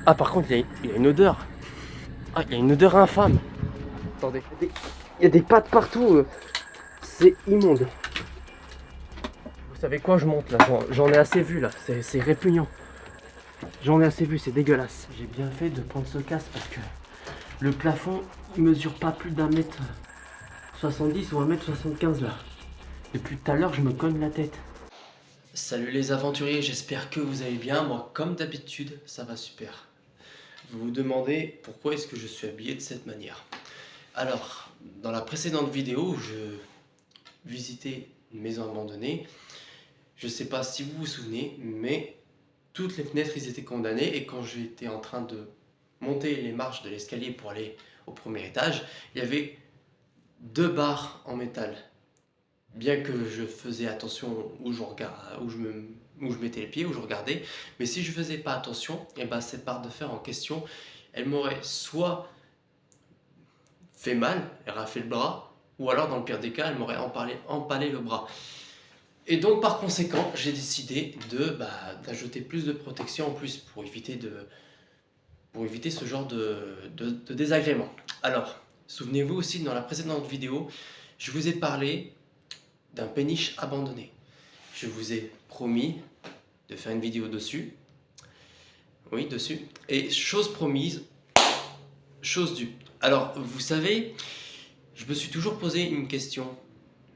Ah, par contre, il y a une odeur. Ah, il y a une odeur infâme. Attendez, il y a des pattes partout. C'est immonde. Vous savez quoi, je monte là. J'en ai assez vu là. C'est répugnant. J'en ai assez vu, c'est dégueulasse. J'ai bien fait de prendre ce casque parce que le plafond il mesure pas plus d'1m70 ou 1m75 là. Depuis tout à l'heure, je me cogne la tête. Salut les aventuriers, j'espère que vous allez bien. Moi, comme d'habitude, ça va super. Vous vous demandez pourquoi est-ce que je suis habillé de cette manière. Alors, dans la précédente vidéo, je visitais une maison abandonnée. Je sais pas si vous vous souvenez, mais toutes les fenêtres ils étaient condamnées. Et quand j'étais en train de monter les marches de l'escalier pour aller au premier étage, il y avait 2 barres en métal. Bien que je faisais attention où je mettais les pieds, où je regardais, mais si je faisais pas attention, et ben cette barre de fer en question, elle m'aurait soit fait mal, elle aurait fait le bras, ou alors dans le pire des cas, elle m'aurait empalé le bras. Et donc par conséquent, j'ai décidé d'ajouter plus de protection en plus pour éviter ce genre de désagrément. Alors, souvenez-vous aussi, dans la précédente vidéo, je vous ai parlé d'un péniche abandonné. Je vous ai promis de faire une vidéo dessus. Oui, dessus. Et chose promise, chose due. Alors, vous savez, je me suis toujours posé une question,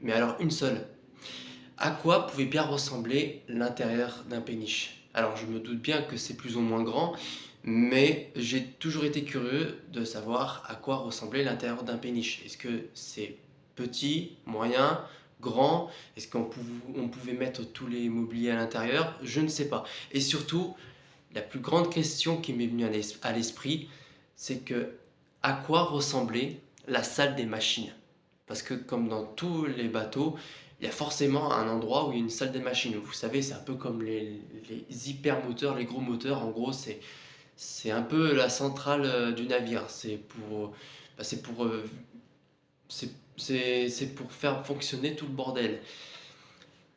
mais alors une seule. À quoi pouvait bien ressembler l'intérieur d'un péniche? Alors, je me doute bien que c'est plus ou moins grand, mais j'ai toujours été curieux de savoir à quoi ressemblait l'intérieur d'un péniche. Est-ce que c'est petit, moyen, grand? Est-ce qu'on pouvait mettre tous les mobiliers à l'intérieur? Je ne sais pas. Et surtout, la plus grande question qui m'est venue à l'esprit, c'est que à quoi ressemblait la salle des machines? Parce que comme dans tous les bateaux, il y a forcément un endroit où il y a une salle des machines. Vous savez, c'est un peu comme les hypermoteurs, les gros moteurs. En gros, c'est un peu la centrale du navire. C'est pour faire fonctionner tout le bordel.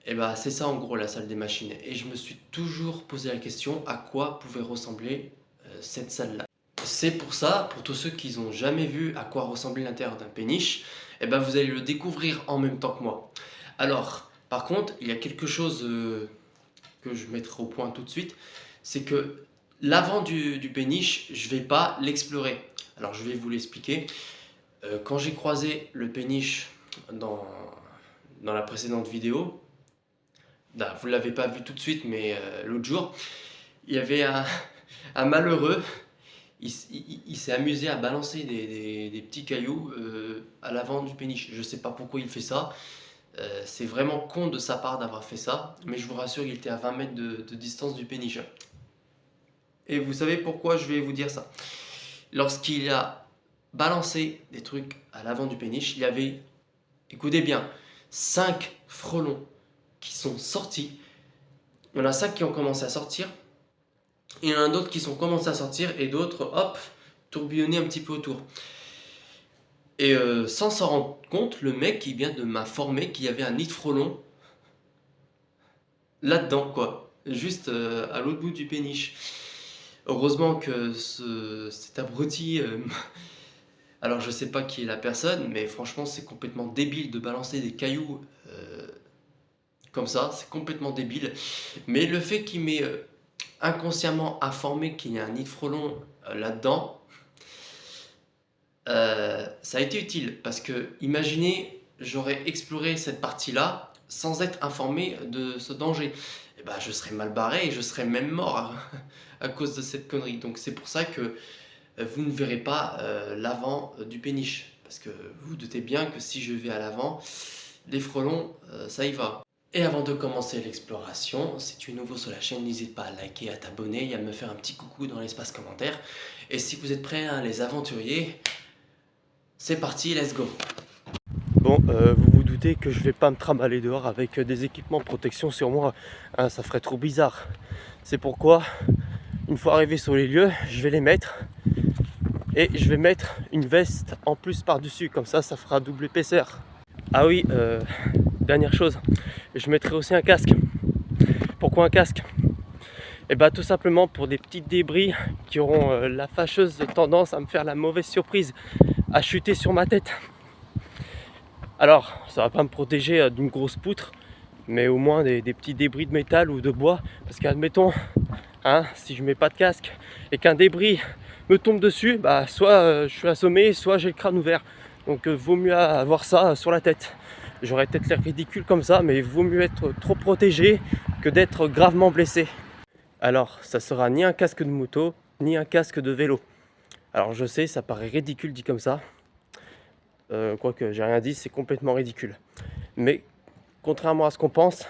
Et bah c'est ça en gros la salle des machines. Et je me suis toujours posé la question à quoi pouvait ressembler cette salle-là. C'est pour ça, pour tous ceux qui n'ont jamais vu à quoi ressemblait l'intérieur d'un péniche, et ben vous allez le découvrir en même temps que moi. Alors, par contre, il y a quelque chose que je mettrai au point tout de suite, c'est que l'avant du péniche, je ne vais pas l'explorer. Alors je vais vous l'expliquer. Quand j'ai croisé le péniche dans la précédente vidéo, vous ne l'avez pas vu tout de suite, mais l'autre jour, il y avait un malheureux, il s'est amusé à balancer des petits cailloux à l'avant du péniche. Je ne sais pas pourquoi il fait ça. C'est vraiment con de sa part d'avoir fait ça, mais je vous rassure, il était à 20 mètres de distance du péniche. Et vous savez pourquoi je vais vous dire ça? Lorsqu'il a balancé des trucs à l'avant du péniche, il y avait, écoutez bien, 5 frelons qui sont sortis. Il y en a 5 qui ont commencé à sortir. Il y en a d'autres qui sont commencés à sortir et d'autres, hop, tourbillonner un petit peu autour. Et sans s'en rendre compte, le mec il vient de m'informer qu'il y avait un nid de frelons là-dedans, quoi. Juste à l'autre bout du péniche. Heureusement que cet abruti... alors je sais pas qui est la personne, mais franchement c'est complètement débile de balancer des cailloux comme ça. C'est complètement débile. Mais le fait qu'il m'ait inconsciemment informé qu'il y a un nid de frelons là-dedans, ça a été utile parce que imaginez, j'aurais exploré cette partie-là sans être informé de ce danger. Et ben, je serais mal barré et je serais même mort à cause de cette connerie. Donc c'est pour ça que vous ne verrez pas l'avant du péniche, parce que vous doutez bien que si je vais à l'avant, les frelons, ça y va. Et avant de commencer l'exploration, si tu es nouveau sur la chaîne, n'hésite pas à liker, à t'abonner et à me faire un petit coucou dans l'espace commentaire. Et si vous êtes prêts, hein, les aventuriers, c'est parti, let's go. Bon, vous vous doutez que je vais pas me trimballer dehors avec des équipements de protection sur moi, hein, ça ferait trop bizarre. C'est pourquoi, une fois arrivé sur les lieux, je vais les mettre et je vais mettre une veste en plus par-dessus, comme ça fera double épaisseur. Ah oui, dernière chose, je mettrai aussi un casque. Pourquoi un casque? Et bah tout simplement pour des petits débris qui auront la fâcheuse tendance à me faire la mauvaise surprise à chuter sur ma tête. Alors ça va pas me protéger d'une grosse poutre, mais au moins des petits débris de métal ou de bois, parce qu'admettons, hein, si je mets pas de casque et qu'un débris me tombe dessus, bah soit je suis assommé, soit j'ai le crâne ouvert. Donc vaut mieux avoir ça sur la tête. J'aurais peut-être l'air ridicule comme ça, mais vaut mieux être trop protégé que d'être gravement blessé. Alors, ça sera ni un casque de moto, ni un casque de vélo. Alors je sais, ça paraît ridicule dit comme ça. Quoique j'ai rien dit, c'est complètement ridicule. Mais contrairement à ce qu'on pense,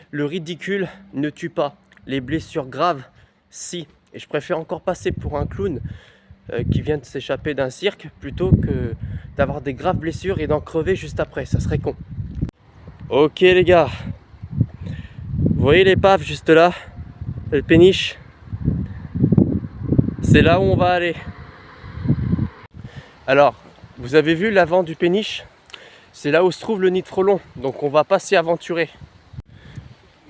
le ridicule ne tue pas. Les blessures graves, si. Et je préfère encore passer pour un clown qui vient de s'échapper d'un cirque plutôt que d'avoir des graves blessures et d'en crever juste après. Ça serait con. Ok les gars, vous voyez l'épave juste là, le péniche, c'est là où on va aller. Alors, vous avez vu l'avant du péniche, c'est là où se trouve le nid de frelons, donc on va pas s'y aventurer.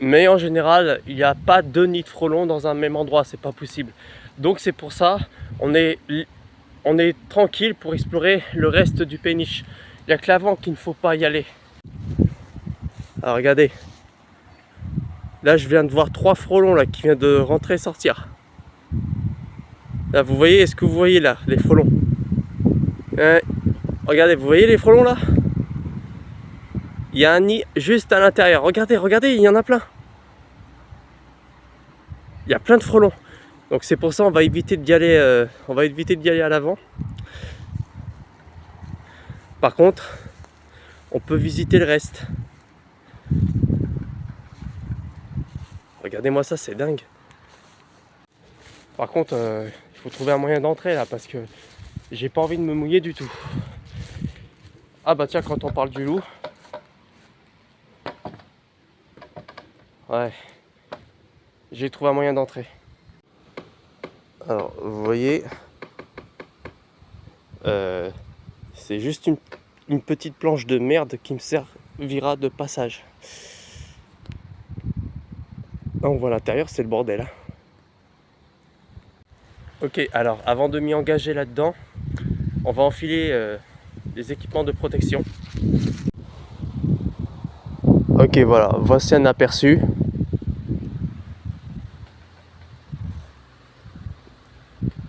Mais en général, il n'y a pas deux nids de frelons dans un même endroit, c'est pas possible. Donc c'est pour ça, on est tranquille pour explorer le reste du péniche. Il n'y a que l'avant qu'il ne faut pas y aller. Alors regardez, là je viens de voir 3 frelons là qui viennent de rentrer et sortir. Là vous voyez, est-ce que vous voyez là les frelons? Regardez, vous voyez les frelons là? Il y a un nid juste à l'intérieur. Regardez, regardez, il y en a plein. Il y a plein de frelons. Donc c'est pour ça on va éviter d'y aller, à l'avant. Par contre, on peut visiter le reste. Regardez-moi ça, c'est dingue. Par contre, il faut trouver un moyen d'entrer là parce que j'ai pas envie de me mouiller du tout. Ah bah tiens, quand on parle du loup. Ouais. J'ai trouvé un moyen d'entrer. Alors, vous voyez, c'est juste une petite planche de merde qui me servira de passage. Là, on voit l'intérieur, c'est le bordel. Hein. Ok, alors avant de m'y engager là-dedans, on va enfiler des équipements de protection. Ok, voilà, voici un aperçu.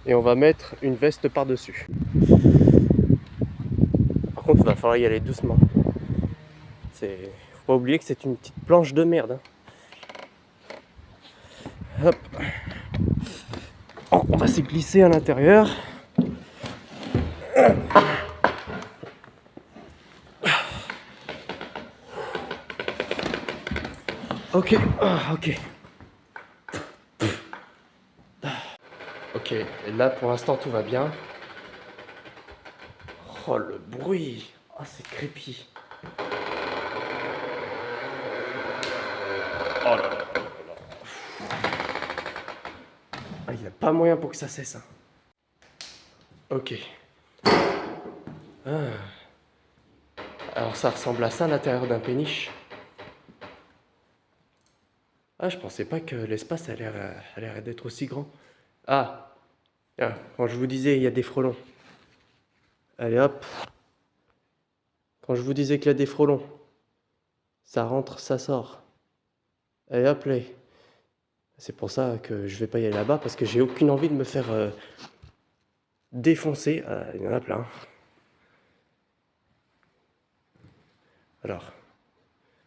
Et on va mettre une veste par-dessus. Par contre, il va falloir y aller doucement. Faut pas oublier que c'est une petite planche de merde. Hein. Hop. Oh, on va se glisser à l'intérieur. Ok, ok. Ok, et là pour l'instant tout va bien. Oh le bruit. Oh c'est creepy. Oh là là là là. Ah, il n'y a pas moyen pour que ça cesse. Hein. Ok. Ah. Alors ça ressemble à ça à l'intérieur d'un péniche. Ah, je pensais pas que l'espace a l'air d'être aussi grand. Ah, quand je vous disais il y a des frelons. Allez hop. Quand je vous disais qu'il y a des frelons, ça rentre, ça sort. Allez hop là. C'est pour ça que je vais pas y aller là-bas parce que j'ai aucune envie de me faire défoncer. Il y en a plein. Alors,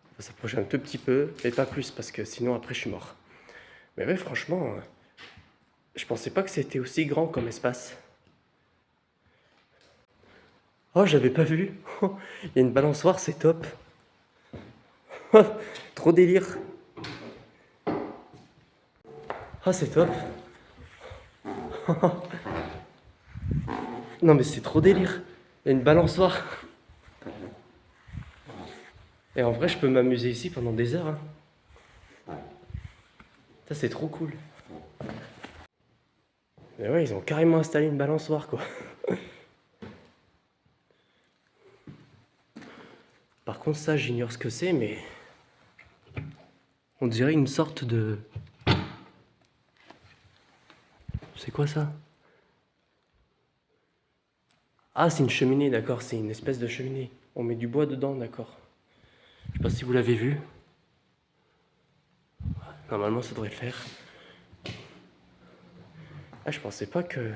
on va s'approcher un tout petit peu, mais pas plus parce que sinon après je suis mort. Mais ouais, franchement, je pensais pas que c'était aussi grand comme espace. Oh, j'avais pas vu. Il y a une balançoire, c'est top. Trop délire. Ah, c'est top. Non, mais c'est trop délire. Il y a une balançoire. Et en vrai, je peux m'amuser ici pendant des heures. Hein. Ça, c'est trop cool. Mais ouais, ils ont carrément installé une balançoire, quoi. Par contre, ça, j'ignore ce que c'est, mais... on dirait une sorte de C'est quoi ça? Ah, c'est une cheminée, d'accord, c'est une espèce de cheminée. On met du bois dedans, d'accord. Je sais pas si vous l'avez vu. Normalement, ça devrait le faire. Ah, je pensais pas que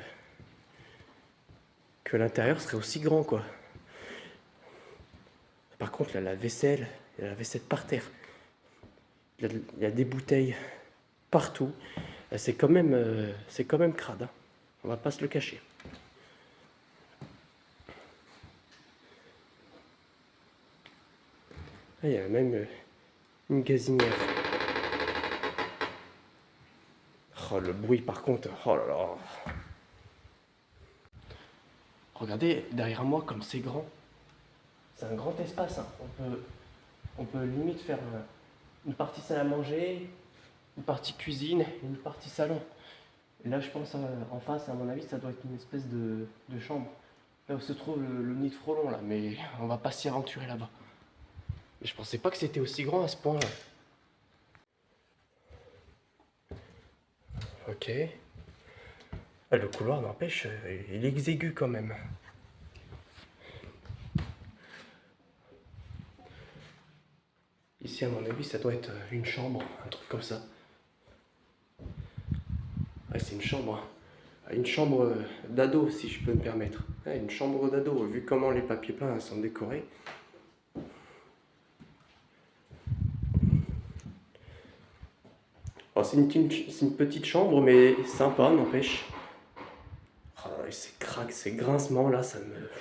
l'intérieur serait aussi grand, quoi. Par contre, là, la vaisselle, il y a la vaisselle par terre. Il y a des bouteilles partout. C'est quand même crade, hein. On va pas se le cacher. Ah, il y a même une gazinière. Oh, le bruit par contre, oh là là. Regardez derrière moi comme c'est grand. C'est un grand espace, hein. On peut limite faire une partie salle à manger, une partie cuisine et une partie salon. Et là je pense en face, à mon avis, ça doit être une espèce de chambre. Là où se trouve le nid de frelon là, mais on va pas s'y aventurer là-bas. Mais je pensais pas que c'était aussi grand à ce point là. Ok. Ah, le couloir n'empêche, il est exigu quand même. Ici, à mon avis, ça doit être une chambre, un truc comme ça. Ouais, c'est une chambre. Une chambre d'ado, si je peux me permettre. Ouais, une chambre d'ado, vu comment les papiers peints sont décorés. Oh, c'est une petite chambre, mais sympa, n'empêche. Oh, c'est craque, c'est grincement, là, ça me...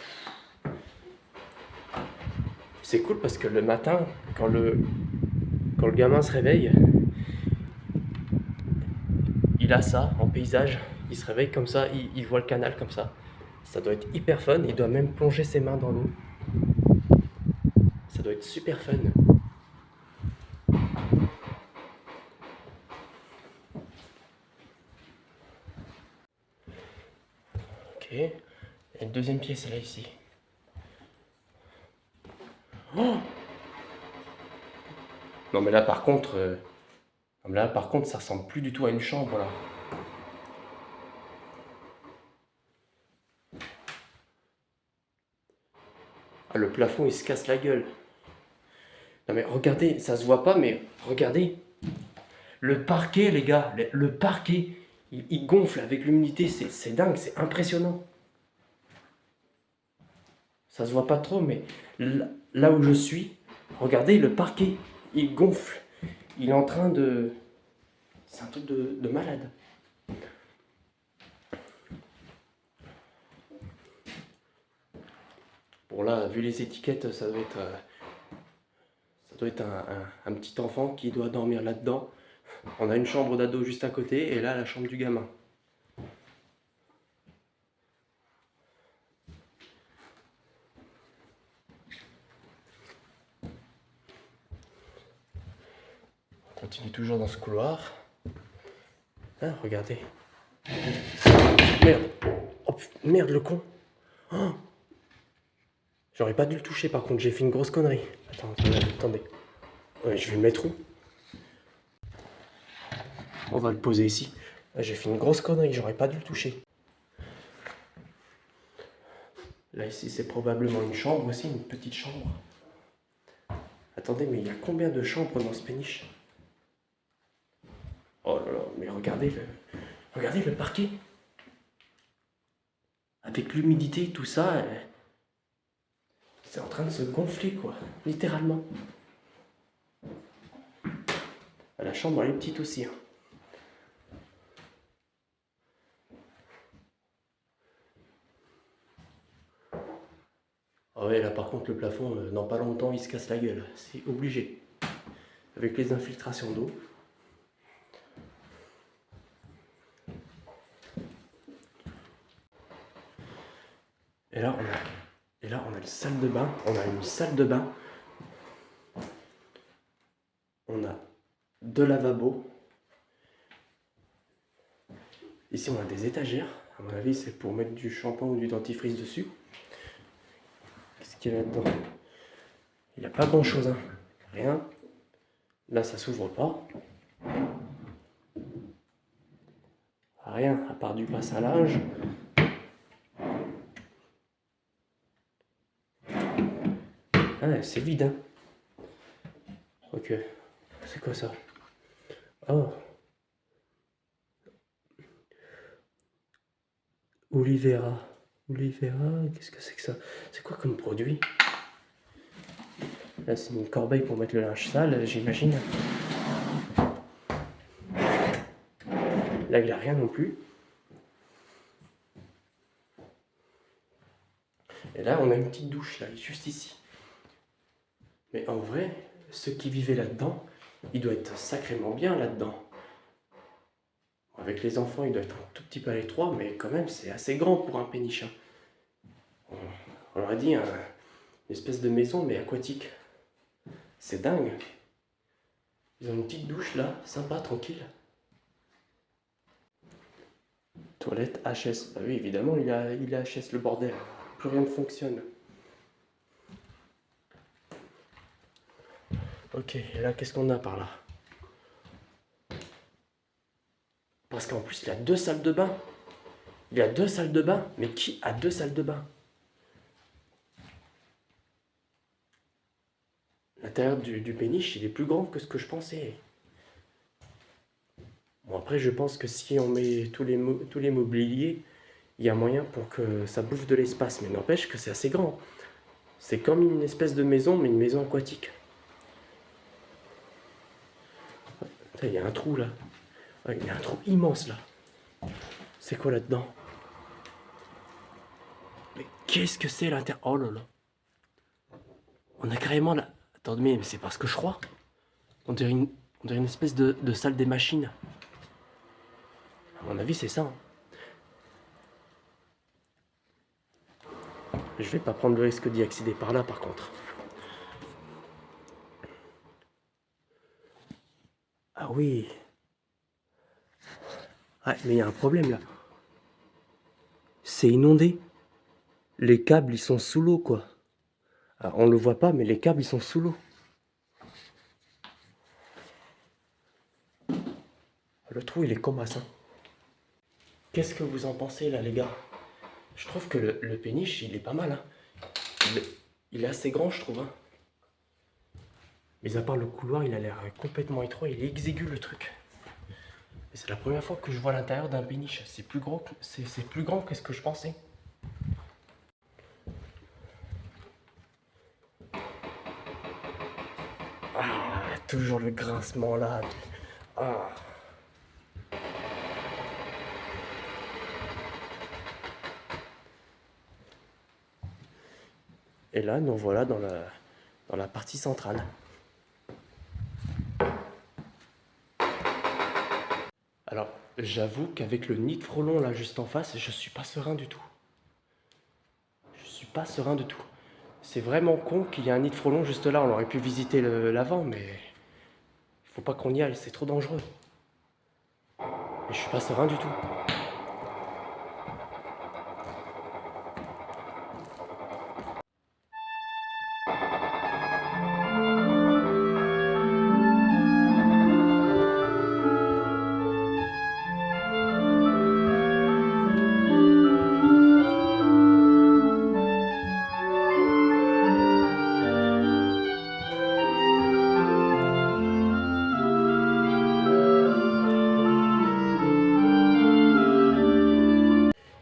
C'est cool parce que le matin, quand le gamin se réveille, il a ça en paysage. Il se réveille comme ça, il voit le canal comme ça. Ça doit être hyper fun. Il doit même plonger ses mains dans l'eau. Ça doit être super fun. Ok. Il y a une deuxième pièce là ici. Oh, non mais là par contre, ça ressemble plus du tout à une chambre là. Ah, le plafond il se casse la gueule. Non mais regardez, ça se voit pas mais regardez. Le parquet les gars, le parquet, il gonfle avec l'humidité, c'est dingue, c'est impressionnant. Ça se voit pas trop mais là où je suis, regardez le parquet, il gonfle. Il est en train de... C'est un truc de malade. Bon là, vu les étiquettes, ça doit être un petit enfant qui doit dormir là-dedans. On a une chambre d'ado juste à côté et là la chambre du gamin. On continue toujours dans ce couloir. Hein, regardez. Merde. Oh, merde le con. Oh, j'aurais pas dû le toucher par contre, j'ai fait une grosse connerie. Attendez. Ouais, je vais le mettre où? On va le poser ici. J'ai fait une grosse connerie, j'aurais pas dû le toucher. Là ici c'est probablement une chambre aussi, une petite chambre. Attendez, mais il y a combien de chambres dans ce péniche? Oh là là, mais regardez le parquet. Avec l'humidité, tout ça, c'est en train de se gonfler quoi, littéralement. La chambre elle est petite aussi. Hein. Ah ouais, là par contre le plafond, dans pas longtemps il se casse la gueule, c'est obligé. Avec les infiltrations d'eau. Et là on a une salle de bain, on a une salle de bain. On a deux lavabos. Ici on a des étagères, à mon avis c'est pour mettre du shampoing ou du dentifrice dessus. Qu'est-ce qu'il y a là-dedans? Il n'y a pas grand chose, hein. Rien. Là ça s'ouvre pas. Rien, à part du passe à linge. Ah, c'est vide, hein. Ok. C'est quoi ça? Oh. Olivera. Olivera, qu'est-ce que c'est que ça? C'est quoi comme produit? Là, c'est une corbeille pour mettre le linge sale, j'imagine. Là, il n'y a rien non plus. Et là, on a une petite douche, là, juste ici. Mais en vrai, ceux qui vivaient là-dedans, ils doivent être sacrément bien là-dedans. Avec les enfants, il doit être un tout petit peu à l'étroit, mais quand même, c'est assez grand pour un péniche. On leur a dit une espèce de maison, mais aquatique. C'est dingue. Ils ont une petite douche là, sympa, tranquille. Toilette HS. Bah oui, évidemment, il a HS le bordel. Plus rien ne fonctionne. Ok, et là, qu'est-ce qu'on a par là? Parce qu'en plus, il y a 2 salles de bain. Il y a 2 salles de bain. Mais qui a 2 salles de bain? L'intérieur du péniche, il est plus grand que ce que je pensais. Bon, après, je pense que si on met tous les mobiliers, il y a moyen pour que ça bouffe de l'espace. Mais n'empêche que c'est assez grand. C'est comme une espèce de maison, mais une maison aquatique. Il y a un trou là. Il y a un trou immense là. C'est quoi là-dedans? Mais qu'est-ce que c'est l'intérieur? Oh là là. On a carrément là. Attendez, mais c'est parce que je crois. On dirait une espèce de salle des machines. À mon avis, c'est ça. Hein. Je vais pas prendre le risque d'y accéder par là, par contre. Ah oui. Ouais, mais il y a un problème là. C'est inondé. Les câbles, ils sont sous l'eau, quoi. Alors, on le voit pas, mais les câbles, ils sont sous l'eau. Le trou, il est comme ça. Qu'est-ce que vous en pensez, là, les gars? Je trouve que le péniche, il est pas mal. Hein. Il est assez grand, je trouve. Hein. Mais à part le couloir, il a l'air complètement étroit. Il est exigu, le truc. Et c'est la première fois que je vois l'intérieur d'un péniche. C'est plus gros, c'est plus grand que ce que je pensais. Ah, toujours le grincement là. Ah. Et là, nous voilà dans la partie centrale. Alors, j'avoue qu'avec le nid de frelons là juste en face, je suis pas serein du tout. Je suis pas serein du tout. C'est vraiment con qu'il y ait un nid de frelons juste là. On aurait pu visiter l'avant, mais il faut pas qu'on y aille, c'est trop dangereux. Et je suis pas serein du tout.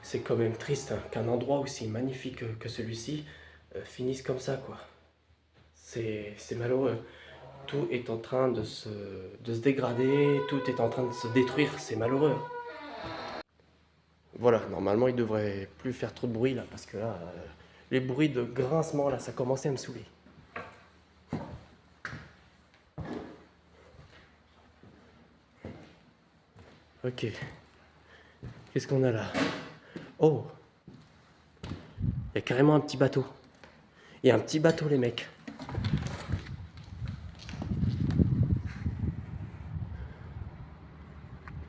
C'est quand même triste hein, qu'un endroit aussi magnifique que celui-ci finisse comme ça, quoi. C'est malheureux. Tout est en train de se dégrader, tout est en train de se détruire, c'est malheureux. Voilà, normalement il devrait plus faire trop de bruit là, parce que là, les bruits de grincement là, ça commençait à me saouler. Ok. Qu'est-ce qu'on a là? Oh! Il y a carrément un petit bateau. Il y a un petit bateau, les mecs.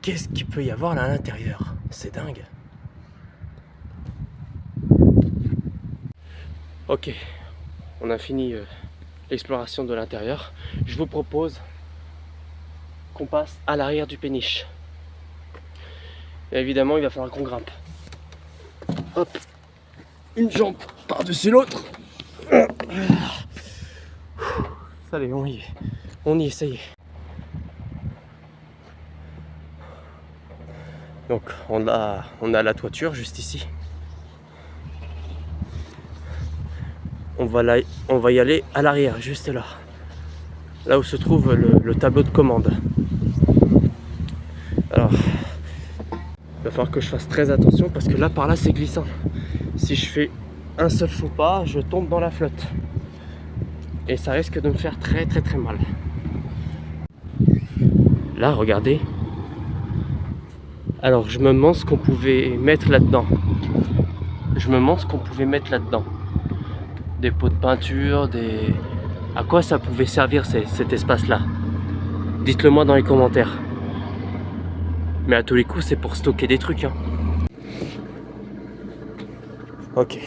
Qu'est-ce qu'il peut y avoir là à l'intérieur? C'est dingue. Ok, on a fini l'exploration de l'intérieur. Je vous propose qu'on passe à l'arrière du péniche. Et évidemment, il va falloir qu'on grimpe. Hop, une jambe par-dessus l'autre. Allez, on y est. On y est, ça y est. Donc, on a la toiture juste ici. On va y aller à l'arrière, juste là. Là où se trouve le tableau de commande. Alors, il va falloir que je fasse très attention parce que là, par là, c'est glissant. Si je fais un seul faux pas, je tombe dans la flotte. Et ça risque de me faire très mal. Là, regardez. Alors, je me demande ce qu'on pouvait mettre là-dedans. Des pots de peinture, des... À quoi ça pouvait servir cet espace-là? Dites-le moi dans les commentaires. Mais à tous les coups, c'est pour stocker des trucs. Hein. Ok.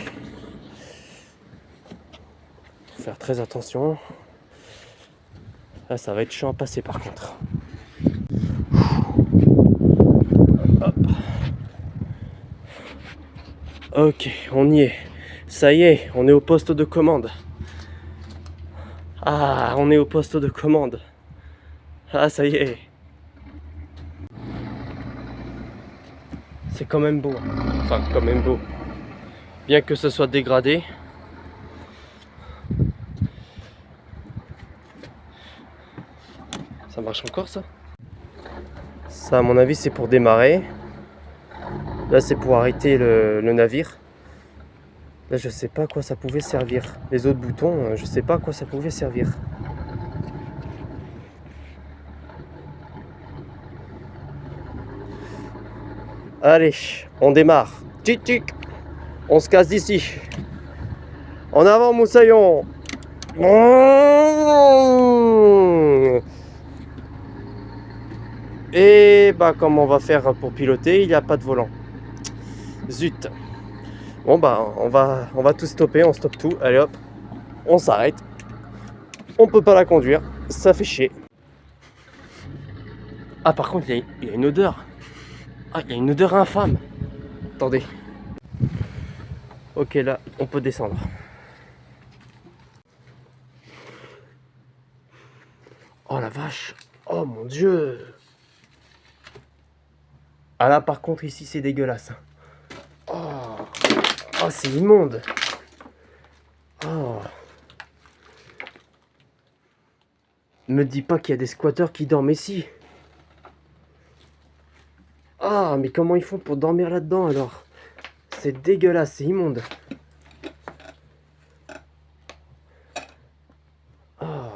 Faut faire très attention. Là, ça va être chiant à passer par contre. Hop. Ok, on y est. Ça y est, on est au poste de commande. Ah, on est au poste de commande. Ah, ça y est. C'est quand même beau. Enfin, quand même beau. Bien que ce soit dégradé. Ça marche encore, ça? Ça, à mon avis, c'est pour démarrer. Là, c'est pour arrêter le navire. Là, je sais pas à quoi ça pouvait servir. Les autres boutons, je sais pas à quoi ça pouvait servir. Allez, on démarre. Tic tic. On se casse d'ici. En avant, moussaillon. Et bah, comme on va faire pour piloter, il n'y a pas de volant. Zut. Bon bah, on va tout stopper, on stoppe tout. Allez hop, on s'arrête. On peut pas la conduire, ça fait chier. Ah, par contre, il y a une odeur. Ah, il y a une odeur infâme. Attendez. Ok, là, on peut descendre. Oh la vache. Oh mon Dieu. Ah là, par contre, ici, c'est dégueulasse. Oh, oh c'est immonde. Oh. Me dis pas qu'il y a des squatteurs qui dorment ici. Ah, mais comment ils font pour dormir là-dedans alors? C'est dégueulasse, c'est immonde. Ah.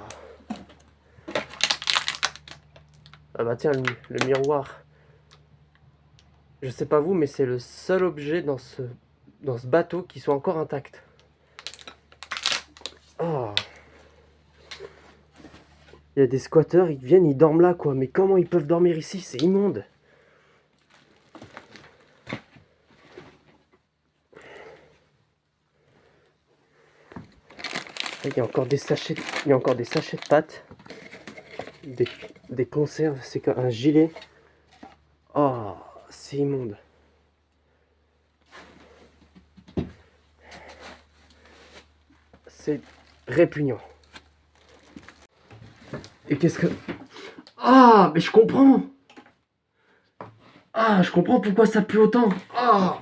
Ah bah tiens, le miroir. Je sais pas vous, mais c'est le seul objet dans ce bateau qui soit encore intact. Oh. Il y a des squatteurs, ils viennent, ils dorment là quoi. Mais comment ils peuvent dormir ici? C'est immonde. Il y a encore des sachets, de pâtes, des conserves, c'est comme un gilet. Oh, c'est immonde. C'est répugnant. Et qu'est-ce que... Ah, mais je comprends. Ah, je comprends pourquoi ça pue autant. Ah.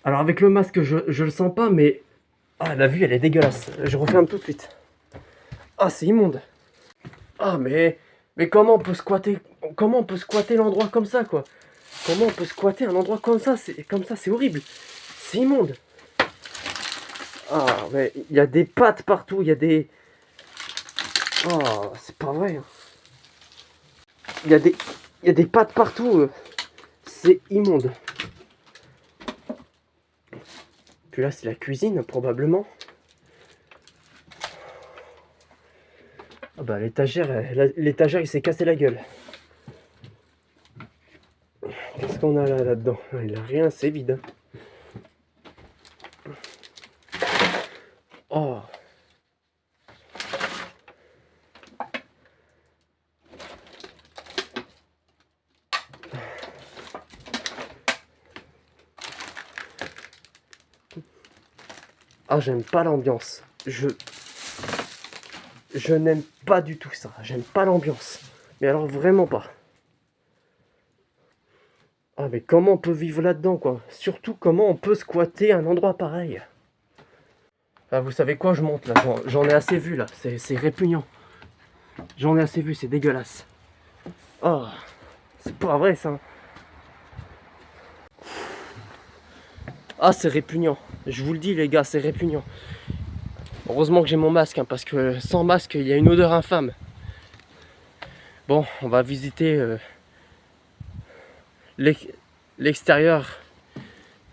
Alors avec le masque, je le sens pas, mais... Ah, la vue, elle est dégueulasse. Je referme tout de suite. Ah, c'est immonde. Ah, mais comment on peut squatter l'endroit comme ça, quoi? Comment on peut squatter un endroit comme ça? C'est horrible. C'est immonde. Ah, mais il y a des pattes partout, il y a des... Oh, c'est pas vrai. Il y a des pattes partout. C'est immonde. Puis là, c'est la cuisine, probablement. Ah bah, l'étagère, il s'est cassé la gueule. Qu'est-ce qu'on a là-dedans? Il a rien, c'est vide. Oh. Ah, j'aime pas l'ambiance. Je n'aime pas du tout ça. J'aime pas l'ambiance. Mais alors vraiment pas. Ah, mais comment on peut vivre là-dedans, quoi? Surtout, comment on peut squatter un endroit pareil? Ah, vous savez quoi, je monte là. J'en ai assez vu là. C'est répugnant. J'en ai assez vu, c'est dégueulasse. Oh, c'est pas vrai ça. Ah, c'est répugnant. Je vous le dis, les gars, c'est répugnant. Heureusement que j'ai mon masque, hein, parce que sans masque, il y a une odeur infâme. Bon, on va visiter l'extérieur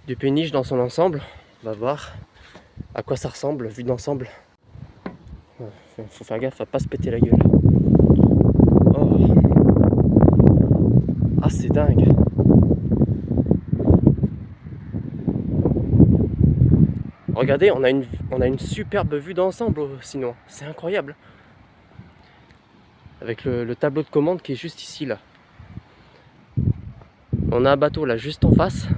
du péniche dans son ensemble. On va voir à quoi ça ressemble, vu d'ensemble. Faut faire gaffe à pas se péter la gueule. Oh. Ah, c'est dingue. Regardez, on a une superbe vue d'ensemble sinon. C'est incroyable. Avec le tableau de commande qui est juste ici là. On a un bateau là juste en face.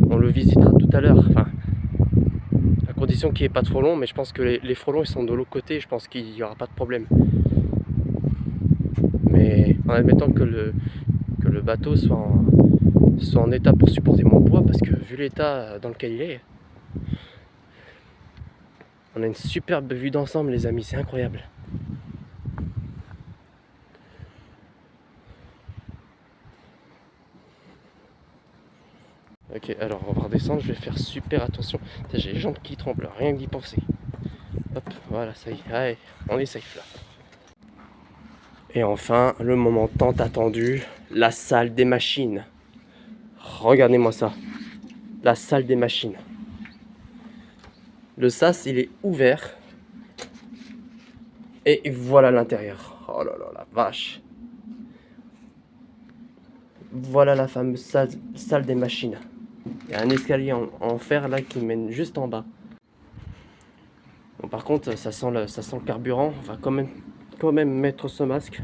On le visitera tout à l'heure. Enfin, à condition qu'il n'y ait pas de frelons, mais je pense que les frelons ils sont de l'autre côté, je pense qu'il n'y aura pas de problème. Mais en admettant que le bateau soit en état pour supporter mon poids, parce que vu l'état dans lequel il est, on a une superbe vue d'ensemble les amis, c'est incroyable. Ok, alors on va redescendre, je vais faire super attention. J'ai les jambes qui tremblent, rien que d'y penser. Hop, voilà, ça y est, allez, on est safe là. Et enfin, le moment tant attendu, la salle des machines. Regardez-moi ça, la salle des machines. Le sas, il est ouvert. Et voilà l'intérieur. Oh là là, la vache. Voilà la fameuse salle des machines. Il y a un escalier en fer là qui mène juste en bas. Bon, par contre, ça sent le carburant. On va quand même mettre ce masque.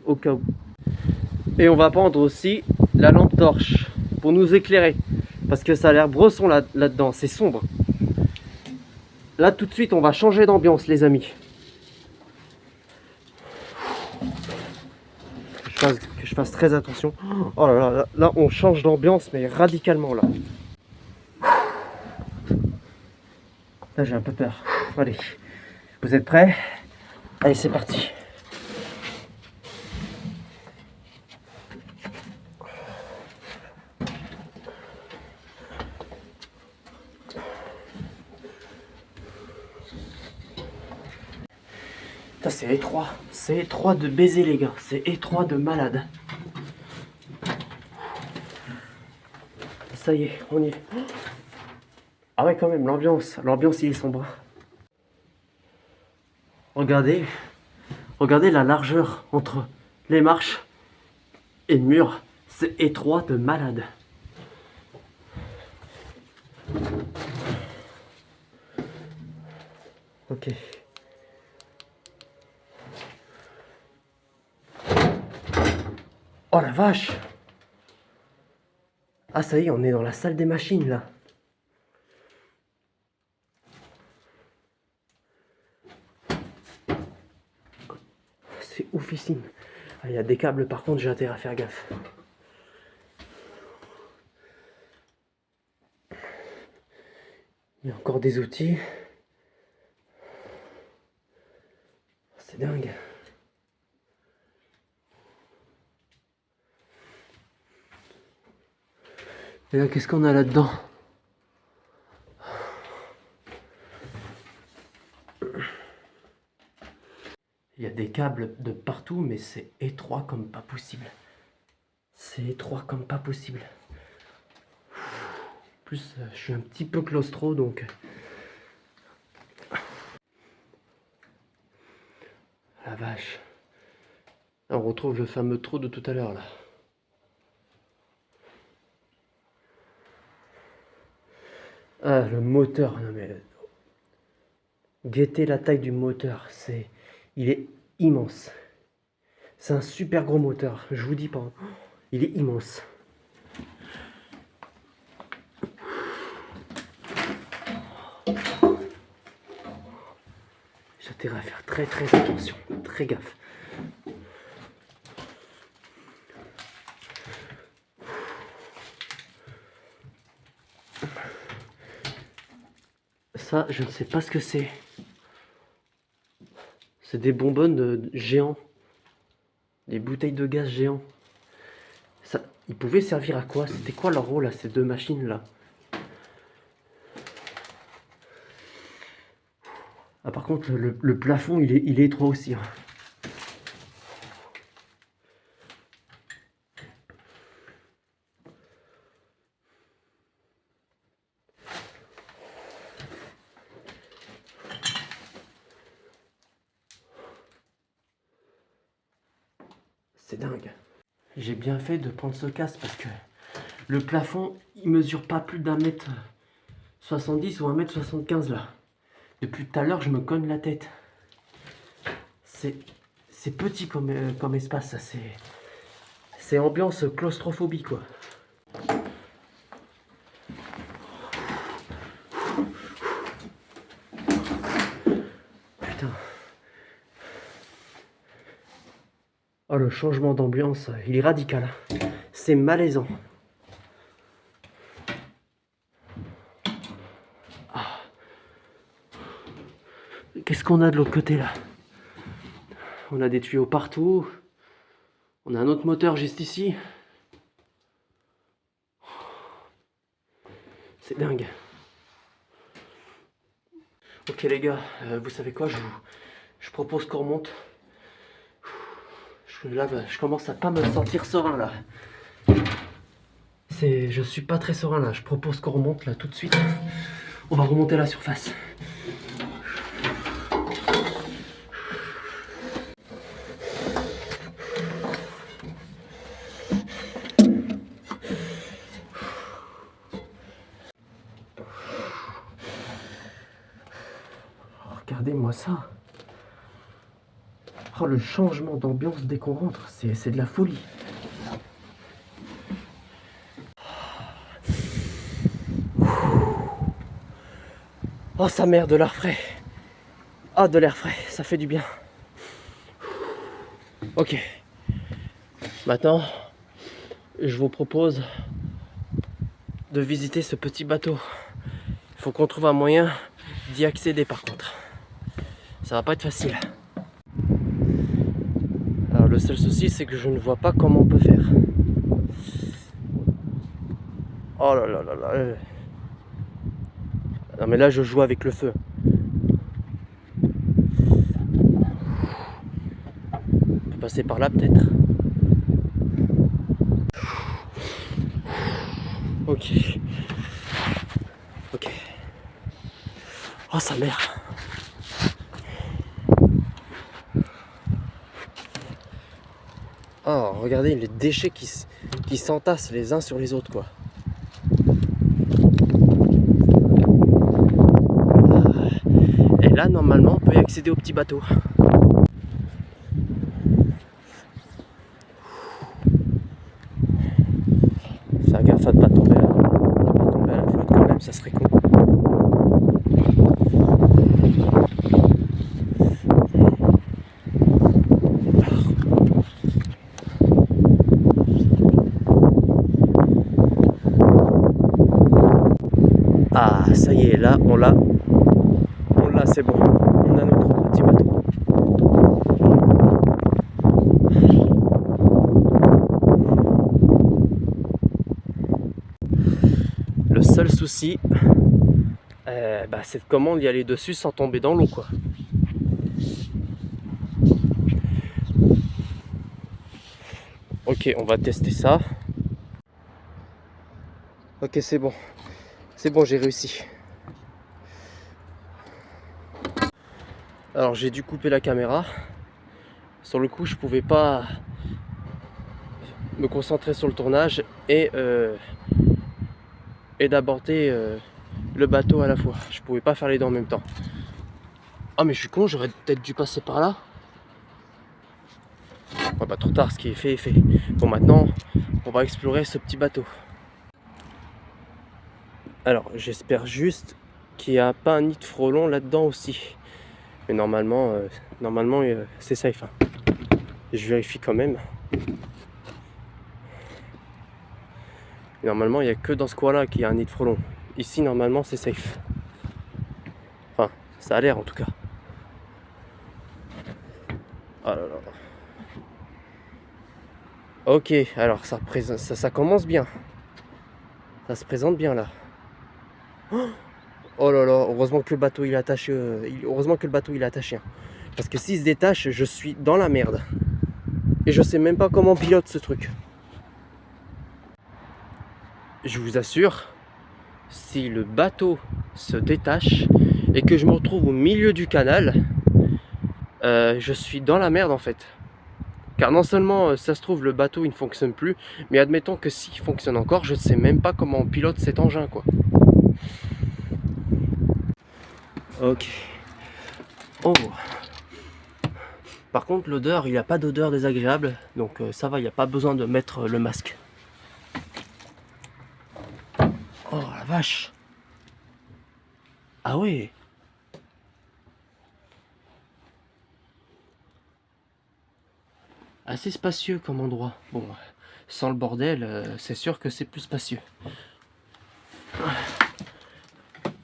Au cas où. Et on va prendre aussi la lampe torche pour nous éclairer. Parce que ça a l'air brosson là-dedans. C'est sombre. Là, tout de suite, on va changer d'ambiance, les amis. Que je fasse très attention. Oh là là, là on change d'ambiance, mais radicalement là. Là, j'ai un peu peur. Allez, vous êtes prêts? Allez, c'est parti. C'est étroit de baiser les gars, c'est étroit de malade. Ça y est, on y est. Ah ouais quand même, l'ambiance il est sombre. Regardez la largeur entre les marches et le mur, c'est étroit de malade. Ok. Oh la vache! Ah ça y est, on est dans la salle des machines là. C'est oufissime. Ah, il y a des câbles par contre, j'ai intérêt à faire gaffe. Il y a encore des outils. C'est dingue. Et là, qu'est-ce qu'on a là-dedans? Il y a des câbles de partout, mais c'est étroit comme pas possible. C'est étroit comme pas possible. En plus, je suis un petit peu claustro, donc... La vache. On retrouve le fameux trou de tout à l'heure, là. Ah, le moteur, non mais... Guettez la taille du moteur, il est immense. C'est un super gros moteur, je vous dis pas. Il est immense. intérêt à faire très très attention, très gaffe. Ça, je ne sais pas ce que c'est. C'est des bonbonnes géants. Des bouteilles de gaz géants. Ça, ils pouvaient servir à quoi? C'était quoi leur rôle à ces deux machines là? Ah, par contre, le plafond, il est étroit aussi. Hein. C'est dingue. J'ai bien fait de prendre ce casque parce que le plafond, il mesure pas plus d'1m70 ou 1m75 là. Depuis tout à l'heure, je me cogne la tête. C'est petit comme espace, ça. C'est ambiance claustrophobie, quoi. Putain. Oh, le changement d'ambiance, il est radical. C'est malaisant. Ah. Qu'est-ce qu'on a de l'autre côté, là? On a des tuyaux partout. On a un autre moteur juste ici. C'est dingue. Ok les gars, vous savez quoi, je propose qu'on remonte. Là, je commence à pas me sentir serein là. Je suis pas très serein là. Je propose qu'on remonte là tout de suite. On va remonter à la surface. Regardez-moi ça. Oh, le changement d'ambiance dès qu'on rentre, c'est de la folie. Oh sa mère, de l'air frais. Ah, de l'air frais, ça fait du bien. Ok. Maintenant, je vous propose de visiter ce petit bateau. Il faut qu'on trouve un moyen d'y accéder par contre. Ça va pas être facile. Alors le seul souci, c'est que je ne vois pas comment on peut faire. Oh là là là là. Non mais là je joue avec le feu. On peut passer par là peut-être. Ok. Ok. Oh sa mère. Oh regardez les déchets qui s'entassent les uns sur les autres quoi. Et là normalement on peut y accéder au petit bateau. Faire gaffe à ne pas tomber à la flotte quand même, ça serait con. Ah ça y est, là on l'a, c'est bon, on a notre petit bateau. Le seul souci, c'est de comment y aller dessus sans tomber dans l'eau quoi. Ok, on va tester ça. Ok, c'est bon, j'ai réussi. Alors j'ai dû couper la caméra. Sur le coup, je pouvais pas me concentrer sur le tournage et d'aborder le bateau à la fois. Je pouvais pas faire les deux en même temps. Ah mais je suis con, j'aurais peut-être dû passer par là. Ouais, bah trop tard, ce qui est fait est fait. Bon maintenant, on va explorer ce petit bateau. Alors j'espère juste qu'il n'y a pas un nid de frelons là-dedans aussi. Mais normalement, c'est safe. Hein. Je vérifie quand même. Et normalement, il n'y a que dans ce coin-là qu'il y a un nid de frelons. Ici, normalement, c'est safe. Enfin, ça a l'air en tout cas. Oh là là. Ok, alors ça commence bien. Ça se présente bien là. Oh là là, heureusement que le bateau il est attaché. Heureusement que le bateau il est attaché. Hein. Parce que s'il se détache, je suis dans la merde. Et je sais même pas comment on pilote ce truc. Je vous assure, si le bateau se détache et que je me retrouve au milieu du canal, je suis dans la merde en fait. Car non seulement ça se trouve le bateau il ne fonctionne plus, mais admettons que s'il fonctionne encore, je ne sais même pas comment on pilote cet engin quoi. Ok. Oh. Par contre l'odeur, il n'y a pas d'odeur désagréable, donc ça va, il n'y a pas besoin de mettre le masque. Oh la vache. Ah oui. Assez spacieux comme endroit. Bon, sans le bordel, c'est sûr que c'est plus spacieux.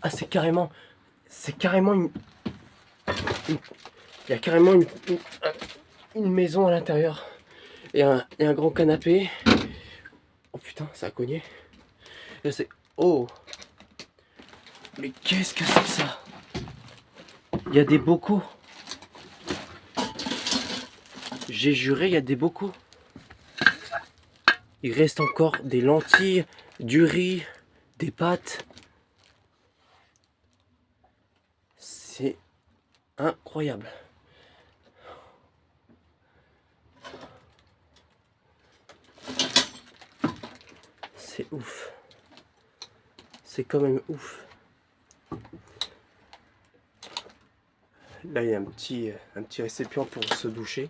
Ah, c'est carrément une... Il y a carrément une maison à l'intérieur. Et un grand canapé. Oh putain, ça a cogné. Et c'est... Oh. Mais qu'est-ce que c'est que ça? Il y a des bocaux. J'ai juré, il y a des bocaux. Il reste encore des lentilles, du riz, des pâtes. C'est incroyable. C'est ouf. C'est quand même ouf. Là, il y a un petit récipient pour se doucher.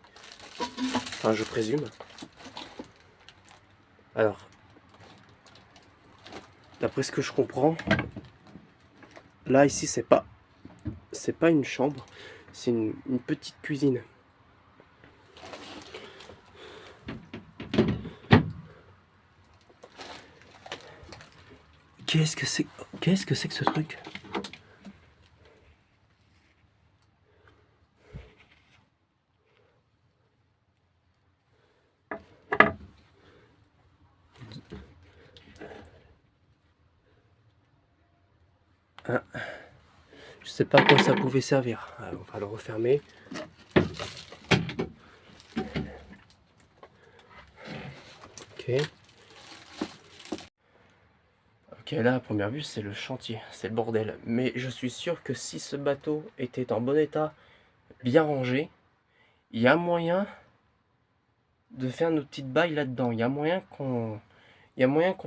Enfin, je présume. Alors, d'après ce que je comprends, là, ici, c'est pas une chambre, c'est une petite cuisine. Qu'est-ce que c'est que ce truc? Ah, je sais pas à quoi ça pouvait servir. Alors, on va le refermer. Ok. Ok, là, à première vue, c'est le chantier, c'est le bordel. Mais je suis sûr que si ce bateau était en bon état, bien rangé, il y a moyen de faire nos petites bails là-dedans. Il y a moyen qu'on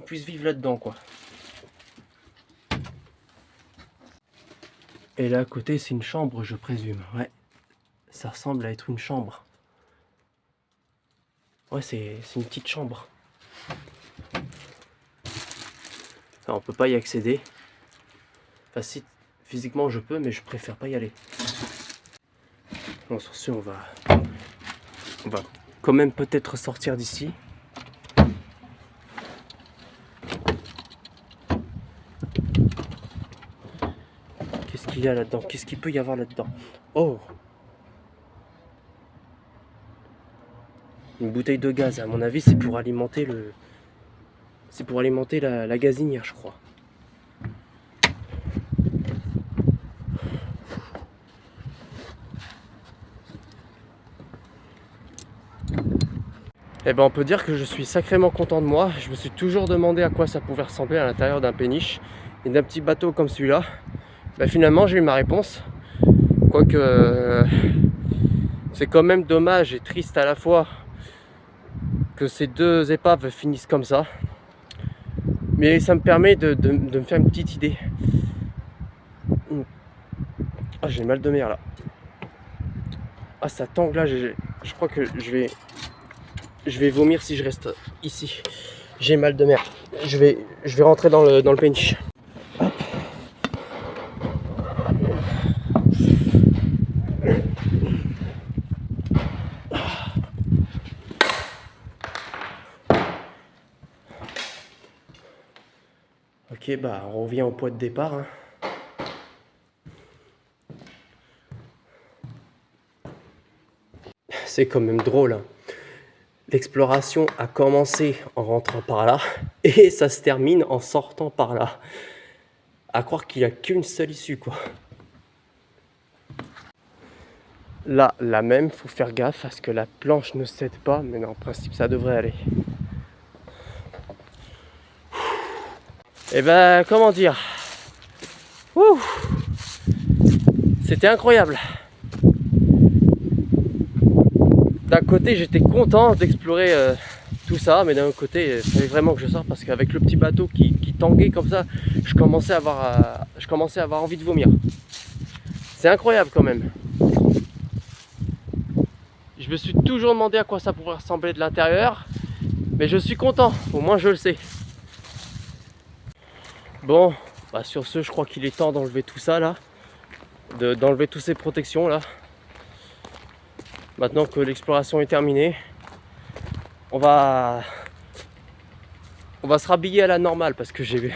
puisse vivre là-dedans, quoi. Et là, à côté, c'est une chambre, je présume. Ouais, ça ressemble à être une chambre. Ouais, c'est une petite chambre. Alors, on peut pas y accéder. Enfin, si, physiquement, je peux, mais je préfère pas y aller. Bon, sur ce, on va quand même peut-être sortir d'ici. Qu'est-ce qu'il y a là-dedans? Qu'est-ce qu'il peut y avoir là-dedans? Oh! Une bouteille de gaz, à mon avis, c'est pour alimenter la gazinière, je crois. Eh ben, on peut dire que je suis sacrément content de moi. Je me suis toujours demandé à quoi ça pouvait ressembler à l'intérieur d'un péniche et d'un petit bateau comme celui-là. Ben, finalement, j'ai eu ma réponse. Quoique, c'est quand même dommage et triste à la fois que ces deux épaves finissent comme ça. Mais ça me permet de me faire une petite idée. Ah, j'ai mal de mer là. Ah, ça tangue là. Je crois que je vais vomir si je reste ici. J'ai mal de mer. Je vais rentrer dans le péniche. Ok, bah on revient au point de départ, hein. C'est quand même drôle, hein. L'exploration a commencé en rentrant par là et ça se termine en sortant par là. À croire qu'il n'y a qu'une seule issue, quoi. Là, la même, faut faire gaffe à ce que la planche ne cède pas, mais non, en principe, ça devrait aller. Et ben, comment dire, ouh, c'était incroyable. D'un côté, j'étais content d'explorer tout ça, mais d'un autre côté, il fallait vraiment que je sorte parce qu'avec le petit bateau qui tanguait comme ça, je commençais à avoir envie de vomir. C'est incroyable quand même. Je me suis toujours demandé à quoi ça pourrait ressembler de l'intérieur, mais je suis content, au moins je le sais. Bon, bah sur ce, je crois qu'il est temps d'enlever tout ça là, d'enlever toutes ces protections là. Maintenant que l'exploration est terminée, on va se rhabiller à la normale parce que j'ai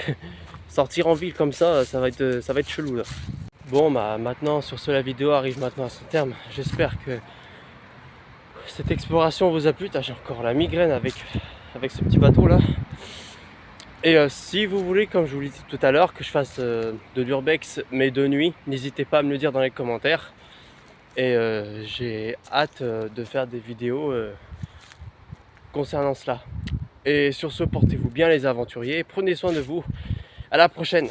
sortir en ville comme ça va être chelou là. Bon, bah maintenant sur ce, la vidéo arrive maintenant à son terme. J'espère que cette exploration vous a plu. J'ai encore la migraine avec ce petit bateau là. Et si vous voulez, comme je vous l'ai dit tout à l'heure, que je fasse de l'urbex mais de nuit, n'hésitez pas à me le dire dans les commentaires. Et j'ai hâte de faire des vidéos concernant cela. Et sur ce, portez-vous bien les aventuriers, prenez soin de vous, à la prochaine.